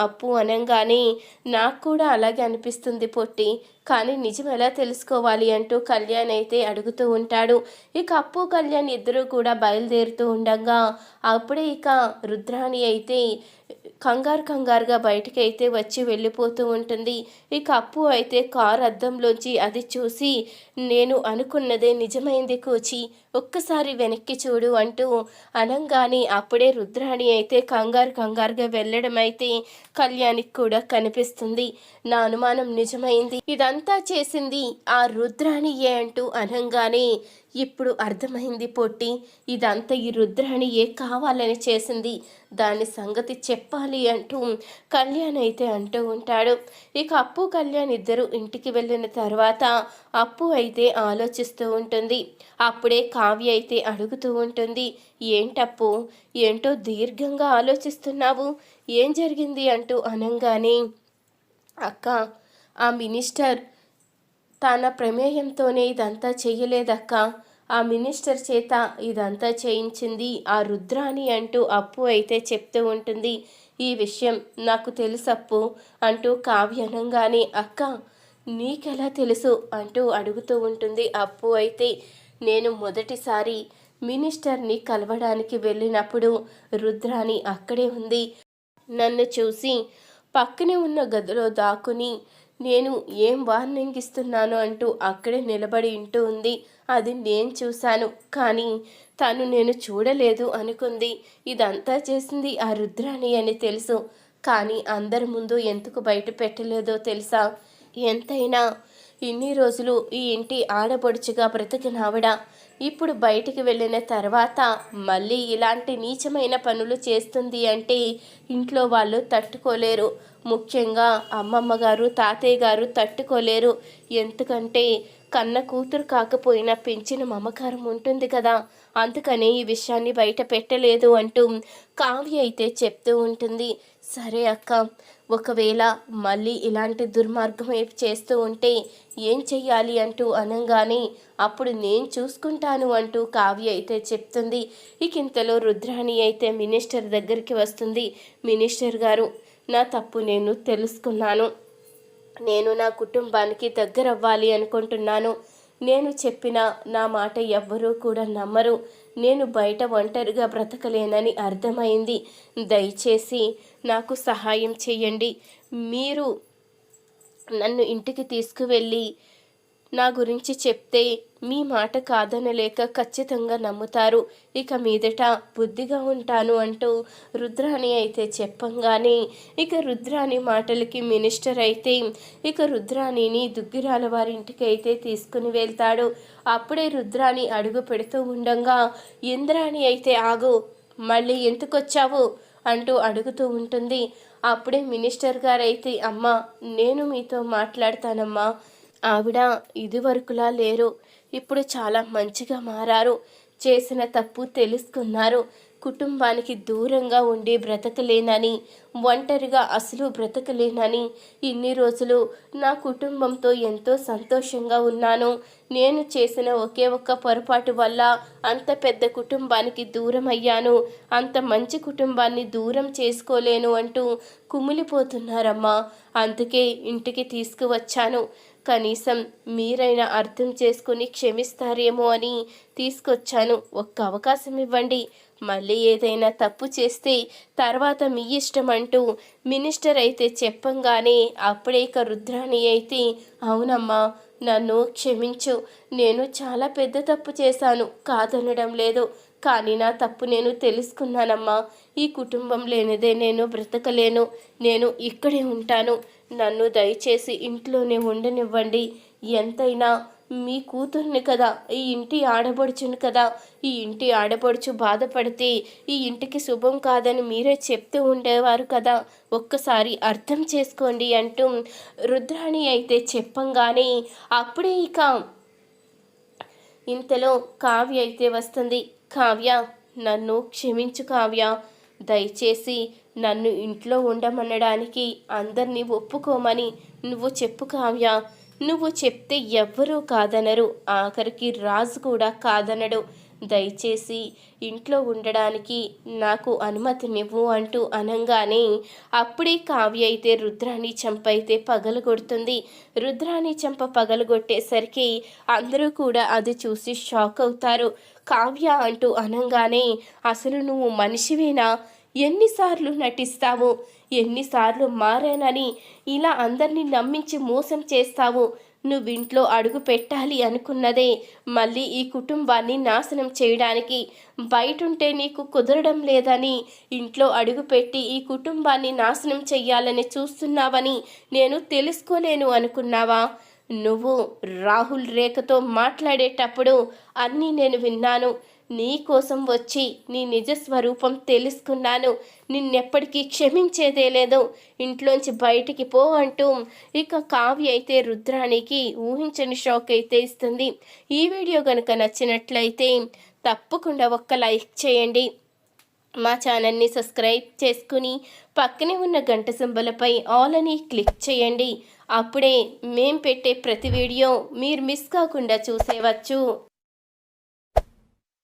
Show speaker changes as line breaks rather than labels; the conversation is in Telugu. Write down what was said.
అప్పు అనంగానే నాకు కూడా అలాగే అనిపిస్తుంది పొట్టి, కానీ నిజం ఎలా తెలుసుకోవాలి అంటూ కళ్యాణ్ అయితే అడుగుతూ ఉంటాడు. ఇక అప్పు కళ్యాణ్ ఇద్దరూ కూడా బయలుదేరుతూ ఉండగా అప్పుడే ఇక రుద్రాణి అయితే కంగారుగా బయటికి అయితే వచ్చి వెళ్ళిపోతూ ఉంటుంది. ఇక అప్పు అయితే కారు అద్దంలోంచి అది చూసి, నేను అనుకున్నదే నిజమైంది కోచి, ఒక్కసారి వెనక్కి చూడు అంటూ అనంగానే అప్పుడే రుద్రాణి అయితే కంగారుగా వెళ్ళడం అయితే కళ్యాణికి కూడా కనిపిస్తుంది. నా అనుమానం నిజమైంది, ఇదంతా చేసింది ఆ రుద్రాణియే అంటూ అనంగానే ఇప్పుడు అర్థమైంది పొట్టి, ఇదంతా ఈ రుద్రాణియే కావాలని చేసింది, దాని సంగతి చెప్పాలి అంటూ కళ్యాణ్ అయితే అంటూ ఉంటాడు. ఇక అప్పు కళ్యాణ్ ఇద్దరు ఇంటికి వెళ్ళిన తర్వాత అప్పు అయితే ఆలోచిస్తూ ఉంటుంది. అప్పుడే కావ్య అయితే అడుగుతూ ఉంటుంది, ఏంటప్పు, ఏంటో దీర్ఘంగా ఆలోచిస్తున్నావు, ఏం జరిగింది అంటూ అనంగానే, అక్క, ఆ మినిస్టర్ తన ప్రమేయంతోనే ఇదంతా చెయ్యలేదక్క, ఆ మినిస్టర్ చేత ఇదంతా చేయించింది ఆ రుద్రాని అంటూ అప్పు అయితే చెప్తూ ఉంటుంది. ఈ విషయం నాకు తెలుసప్పు అంటూ కావ్య అనంగానే, అక్క నీకెలా తెలుసు అంటూ అడుగుతూ ఉంటుంది. అప్పు అయితే, నేను మొదటిసారి మినిస్టర్ని కలవడానికి వెళ్ళినప్పుడు రుద్రాని అక్కడే ఉంది, నన్ను చూసి పక్కనే ఉన్న గదిలో దాక్కుని నేను ఏం వార్నింగ్ ఇస్తున్నాను అంటూ అక్కడే నిలబడి ఇంటూ ఉంది, అది నేను చూశాను, కానీ తను నేను చూడలేదు అనుకుంది. ఇదంతా చేసింది ఆ రుద్రాణి అని తెలుసు, కానీ అందరి ముందు ఎందుకు బయట పెట్టలేదో తెలుసా, ఎంతైనా ఇన్ని రోజులు ఈ ఇంటి ఆడపడుచుగా బ్రతికిన ఆవిడ ఇప్పుడు బయటికి వెళ్ళిన తర్వాత మళ్ళీ ఇలాంటి నీచమైన పనులు చేస్తుంది అంటే ఇంట్లో వాళ్ళు తట్టుకోలేరు, ముఖ్యంగా అమ్మమ్మ గారు తాతయ్య గారు తట్టుకోలేరు. ఎందుకంటే కన్న కూతురు కాకపోయినా పెంచిన మమకారం ఉంటుంది కదా, అందుకనే ఈ విషయాన్ని బయట పెట్టలేదు అంటూ కావ్య అయితే చెప్తూ ఉంటుంది. సరే అక్క, ఒకవేళ మళ్ళీ ఇలాంటి దుర్మార్గం వైపు చేస్తూ ఉంటే ఏం చెయ్యాలి అంటూ అనంగానే, అప్పుడు నేను చూసుకుంటాను అంటూ కావ్య అయితే చెప్తుంది. ఇక ఇంతలో రుద్రాణి అయితే మినిస్టర్ దగ్గరికి వస్తుంది. మినిస్టర్ గారు, నా తప్పు నేను తెలుసుకున్నాను, నేను నా కుటుంబానికి దగ్గరవ్వాలి అనుకుంటున్నాను, నేను చెప్పిన నా మాట ఎవ్వరూ కూడా నమ్మరు, నేను బయట ఒంటరిగా బ్రతకలేనని అర్థమైంది, దయచేసి నాకు సహాయం చేయండి, మీరు నన్ను ఇంటికి తీసుకువెళ్ళి నా గురించి చెప్తే మీ మాట కాదనలేక ఖచ్చితంగా నమ్ముతారు, ఇక మీదట బుద్ధిగా ఉంటాను అంటూ రుద్రాణి అయితే చెప్పంగానే ఇక రుద్రాణి మాటలకి మినిస్టర్ అయితే ఇక రుద్రాణిని దుగ్గిరాల వారి ఇంటికి అయితే తీసుకుని వెళ్తాడు. అప్పుడే రుద్రాణి అడుగు పెడుతూ ఉండగా ఇంద్రాణి అయితే, ఆగు, మళ్ళీ ఎందుకొచ్చావు అంటూ అడుగుతూ ఉంటుంది. అప్పుడే మినిస్టర్ గారైతే, అమ్మ, నేను మీతో మాట్లాడతానమ్మా, ఆవిడ ఇదివరకులా లేరు, ఇప్పుడు చాలా మంచిగా మారారు, చేసిన తప్పు తెలుసుకున్నారు, కుటుంబానికి దూరంగా ఉండి బ్రతకలేనని, ఒంటరిగా అసలు బ్రతకలేనని, ఇన్ని రోజులు నా కుటుంబంతో ఎంతో సంతోషంగా ఉన్నాను, నేను చేసిన ఒకే ఒక్క పొరపాటు వల్ల అంత పెద్ద కుటుంబానికి దూరం అయ్యాను, అంత మంచి కుటుంబాన్ని దూరం చేసుకోలేను అంటూ కుమిలిపోతున్నారమ్మా, అందుకే ఇంటికి తీసుకువచ్చాను, కనీసం మీరైనా అర్థం చేసుకుని క్షమిస్తారేమో అని తీసుకొచ్చాను, ఒక్క అవకాశం ఇవ్వండి, మళ్ళీ ఏదైనా తప్పు చేస్తే తర్వాత మీ ఇష్టం అంటూ మినిస్టర్ అయితే చెప్పంగానే అప్పుడే ఇక రుద్రాణి అయితే, అవునమ్మా, నన్ను క్షమించు, నేను చాలా పెద్ద తప్పు చేశాను, కాదనడం లేదు, కానీ నా తప్పు నేను తెలుసుకున్నానమ్మా, ఈ కుటుంబం లేనిదే నేను బ్రతకలేను, నేను ఇక్కడే ఉంటాను, నన్ను దయచేసి ఇంట్లోనే ఉండనివ్వండి, ఎంతైనా మీ కూతుర్ని కదా, ఈ ఇంటి ఆడపడుచుని కదా, ఈ ఇంటి ఆడపడుచు బాధపడితే ఈ ఇంటికి శుభం కాదని మీరే చెప్తూ ఉండేవారు కదా, ఒక్కసారి అర్థం చేసుకోండి అంటూ రుద్రాణి అయితే చెప్పంగానే అప్పుడే ఇక ఇంతలో కావ్య అయితే వస్తుంది. కావ్య, నన్ను క్షమించు కావ్య, దయచేసి నన్ను ఇంట్లో ఉండమనడానికి అందరినీ ఒప్పుకోమని నువ్వు చెప్పు కావ్య, నువ్వు చెప్తే ఎవ్వరూ కాదనరు, ఆఖరికి రాజు కూడా కాదనడు, దయచేసి ఇంట్లో ఉండడానికి నాకు అనుమతినివ్వు అంటూ అనంగానే అప్పుడే కావ్య అయితే రుద్రాణి చెంప అయితే పగలగొడుతుంది. రుద్రాణి చెంప పగలగొట్టేసరికి అందరూ కూడా అది చూసి షాక్ అవుతారు. కావ్య అంటూ అనంగానే అసలు నువ్వు మనిషివేనా? ఎన్నిసార్లు నటిస్తావు? ఎన్నిసార్లు మారానని ఇలా అందరినీ నమ్మించి మోసం చేస్తావు? నువ్వింట్లో అడుగు పెట్టాలి అనుకున్నదే మళ్ళీ ఈ కుటుంబాన్ని నాశనం చేయడానికి. బయటుంటే నీకు కుదరడం లేదని ఇంట్లో అడుగుపెట్టి ఈ కుటుంబాన్ని నాశనం చెయ్యాలని చూస్తున్నావని నేను తెలుసుకోలేను అనుకున్నావా? నువ్వు రాహుల్ రేఖతో మాట్లాడేటప్పుడు అన్నీ నేను విన్నాను. నీ కోసం వచ్చి నీ నిజ స్వరూపం తెలుసుకున్నాను. నిన్నెప్పటికీ క్షమించేదే లేదు. ఇంట్లోంచి బయటికి పో అంటూ ఇక కావ్య అయితే రుద్రానికి ఊహించని షాక్ అయితే ఇస్తుంది. ఈ వీడియో కనుక నచ్చినట్లయితే తప్పకుండా ఒక్క లైక్ చేయండి. మా ఛానల్ని సబ్స్క్రైబ్ చేసుకుని పక్కనే ఉన్న గంట సింబలపై ఆల్ అని క్లిక్ చేయండి. అప్పుడే మేం పెట్టే ప్రతి వీడియో మీరు మిస్ కాకుండా చూసేవచ్చు.